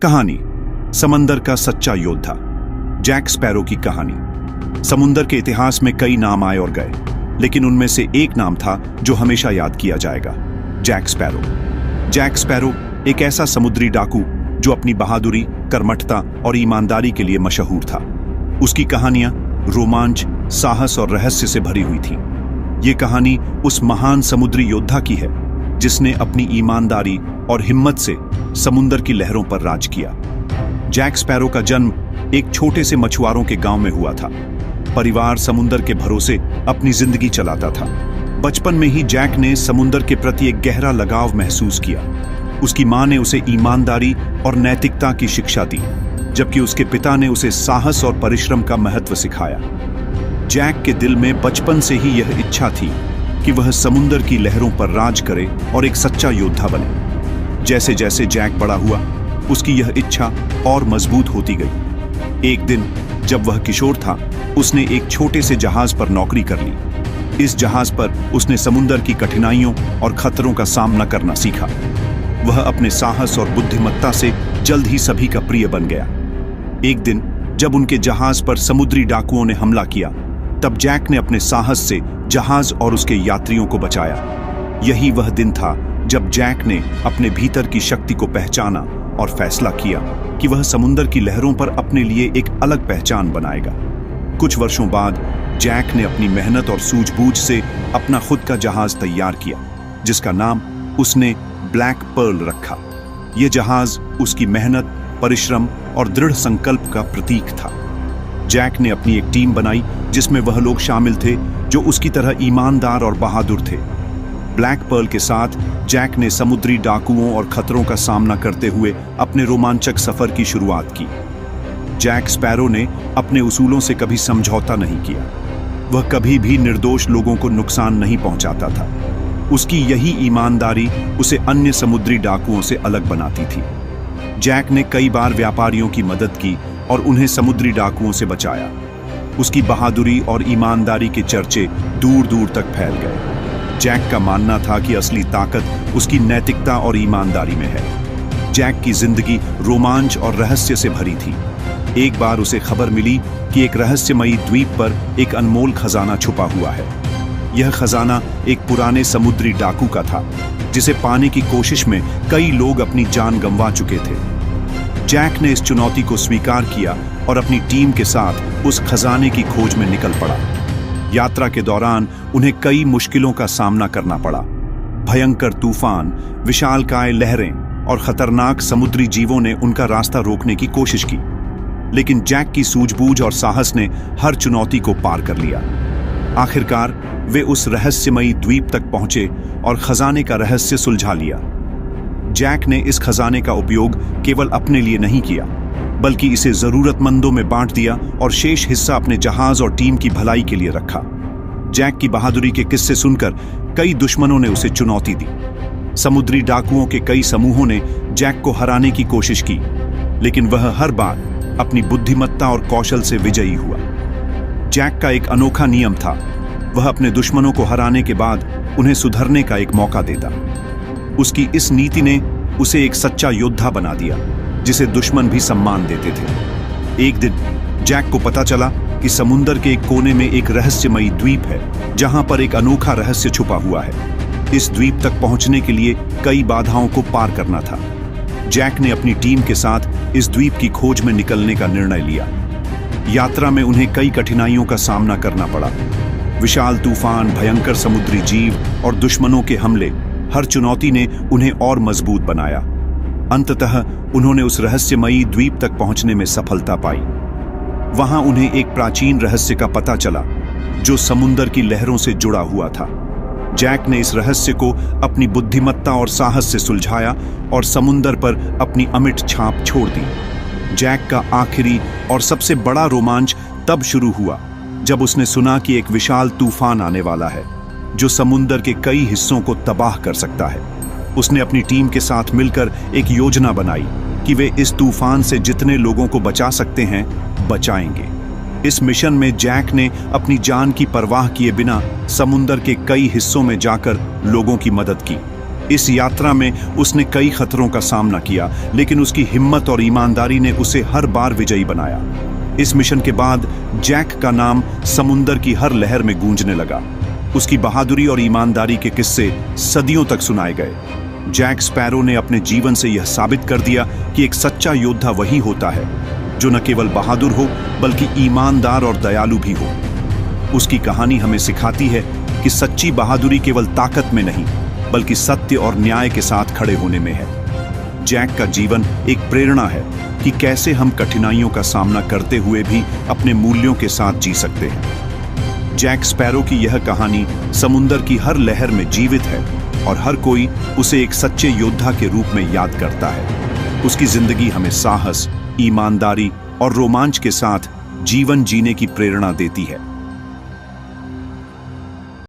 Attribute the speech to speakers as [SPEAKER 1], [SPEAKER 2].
[SPEAKER 1] कहानी समंदर का सच्चा योद्धा जैक स्पैरो की कहानी। समुंदर के इतिहास में कई नाम आए और गए, लेकिन उनमें से एक नाम था जो हमेशा याद किया जाएगा, जैक स्पैरो। जैक स्पैरो एक ऐसा समुद्री डाकू जो अपनी बहादुरी, कर्मठता और ईमानदारी के लिए मशहूर था। उसकी कहानियां रोमांच, साहस और रहस्य से भरी हुई थी। ये कहानी उस महान समुद्री योद्धा की है जिसने अपनी ईमानदारी और हिम्मत से समुंदर की लहरों पर राज किया। जैक स्पैरो का जन्म एक छोटे से मछुआरों के गांव में हुआ था। परिवार समुंदर के भरोसे अपनी जिंदगी चलाता था। बचपन में ही जैक ने समुंदर के प्रति एक गहरा लगाव महसूस किया। उसकी मां ने उसे ईमानदारी और नैतिकता की शिक्षा दी, जबकि उसके पिता ने उसे साहस और परिश्रम का महत्व सिखाया। जैक के दिल में बचपन से ही यह इच्छा थी कि वह समुंदर की लहरों पर राज करे और एक सच्चा योद्धा बने। जैसे जैसे जैक बड़ा हुआ, उसकी यह इच्छा और मजबूत होती गई। एक दिन जब वह किशोर था, उसने एक छोटे से जहाज पर नौकरी कर ली। इस जहाज पर उसने समुंदर की कठिनाइयों और खतरों का सामना करना सीखा। वह अपने साहस और बुद्धिमत्ता से जल्द ही सभी का प्रिय बन गया। एक दिन जब उनके जहाज पर समुद्री डाकुओं ने हमला किया, तब जैक ने अपने साहस से जहाज और उसके यात्रियों को बचाया। यही वह दिन था जब जैक ने अपने भीतर की शक्ति को पहचाना और फैसला किया कि वह समुंदर की लहरों पर अपने लिए एक अलग पहचान बनाएगा। कुछ वर्षों बाद जैक ने अपनी मेहनत और सूझबूझ से अपना खुद का जहाज तैयार किया, जिसका नाम उसने ब्लैक पर्ल रखा। यह जहाज उसकी मेहनत, परिश्रम और दृढ़ संकल्प का प्रतीक था। जैक ने अपनी एक टीम बनाई जिसमें वह लोग शामिल थे जो उसकी तरह ईमानदार और बहादुर थे। ब्लैक पर्ल के साथ जैक ने समुद्री डाकुओं और खतरों का सामना करते हुए अपने रोमांचक सफर की शुरुआत की। जैक स्पैरो ने अपने उसूलों से कभी समझौता नहीं किया। वह कभी भी निर्दोष लोगों को नुकसान नहीं पहुंचाता था। उसकी यही ईमानदारी उसे अन्य समुद्री डाकुओं से अलग बनाती थी। जैक ने कई बार व्यापारियों की मदद की और उन्हें समुद्री डाकुओं से बचाया। उसकी बहादुरी और ईमानदारी के चर्चे दूर दूर तक फैल गए। जैक का मानना था कि असली ताकत उसकी नैतिकता और ईमानदारी में है। जैक की जिंदगी रोमांच और रहस्य से भरी थी। एक बार उसे खबर मिली कि एक रहस्यमयी द्वीप पर एक अनमोल खजाना छुपा हुआ है। यह खजाना एक पुराने समुद्री डाकू का था, जिसे पाने की कोशिश में कई लोग अपनी जान गंवा चुके थे। जैक ने इस चुनौती को स्वीकार किया और अपनी टीम के साथ उस खजाने की खोज में निकल पड़ा। यात्रा के दौरान उन्हें कई मुश्किलों का सामना करना पड़ा। भयंकर तूफान, विशालकाय लहरें और खतरनाक समुद्री जीवों ने उनका रास्ता रोकने की कोशिश की, लेकिन जैक की सूझबूझ और साहस ने हर चुनौती को पार कर लिया। आखिरकार वे उस रहस्यमयी द्वीप तक पहुंचे और खजाने का रहस्य सुलझा लिया। जैक ने इस खजाने का उपयोग केवल अपने लिए नहीं किया, बल्कि इसे जरूरतमंदों में बांट दिया और शेष हिस्सा अपने जहाज और टीम की भलाई के लिए रखा। जैक की बहादुरी के किस्से सुनकर कई दुश्मनों ने उसे चुनौती दी। समुद्री डाकुओं के कई समूहों ने जैक को हराने की कोशिश की, लेकिन वह हर बार अपनी बुद्धिमत्ता और कौशल से विजयी हुआ। जैक का एक अनोखा नियम था, वह अपने दुश्मनों को हराने के बाद उन्हें सुधरने का एक मौका देता। उसकी इस नीति ने उसे एक सच्चा योद्धा बना दिया, जिसे दुश्मन भी सम्मान देते थे। एक दिन जैक को पता चला कि समुंदर के एक कोने में एक रहस्यमयी द्वीप है, जहां पर एक अनोखा रहस्य छुपा हुआ है। इस द्वीप तक पहुंचने के लिए कई बाधाओं को पार करना था। जैक ने अपनी टीम के साथ इस द्वीप की खोज में निकलने का निर्णय लिया। यात्रा में उन्हें कई कठिनाइयों का सामना करना पड़ा। विशाल तूफान, भयंकर समुद्री जीव और दुश्मनों के हमले, हर चुनौती ने उन्हें और मजबूत बनाया। अंततः उन्होंने उस रहस्यमयी द्वीप तक पहुंचने में सफलता पाई। वहां उन्हें एक प्राचीन रहस्य का पता चला, जो समुंदर की लहरों से जुड़ा हुआ था। जैक ने इस रहस्य को अपनी बुद्धिमत्ता और साहस से सुलझाया और समुंदर पर अपनी अमिट छाप छोड़ दी। जैक का आखिरी और सबसे बड़ा रोमांच तब शुरू हुआ जब उसने सुना कि एक विशाल तूफान आने वाला है, जो समुंदर के कई हिस्सों को तबाह कर सकता है। उसने अपनी टीम के साथ मिलकर एक योजना बनाई कि वे इस तूफान से जितने लोगों को बचा सकते हैं, बचाएंगे। इस मिशन में जैक ने अपनी जान की परवाह किए बिना समुंदर के कई हिस्सों में जाकर लोगों की मदद की। इस यात्रा में उसने कई खतरों का सामना किया, लेकिन उसकी हिम्मत और ईमानदारी ने उसे हर बार विजयी बनाया। इस मिशन के बाद जैक का नाम समुंदर की हर लहर में गूंजने लगा। उसकी बहादुरी और ईमानदारी के किस्से सदियों तक सुनाए गए। जैक स्पैरो ने अपने जीवन से यह साबित कर दिया कि एक सच्चा योद्धा वही होता है जो न केवल बहादुर हो बल्कि ईमानदार और दयालु भी हो। उसकी कहानी हमें सिखाती है कि सच्ची बहादुरी केवल ताकत में नहीं बल्कि सत्य और न्याय के साथ खड़े होने में है। जैक का जीवन एक प्रेरणा है कि कैसे हम कठिनाइयों का सामना करते हुए भी अपने मूल्यों के साथ जी सकते हैं। जैक स्पैरो की यह कहानी समुंदर की हर लहर में जीवित है और हर कोई उसे एक सच्चे योद्धा के रूप में याद करता है। उसकी जिंदगी हमें साहस, ईमानदारी और रोमांच के साथ जीवन जीने की प्रेरणा देती है।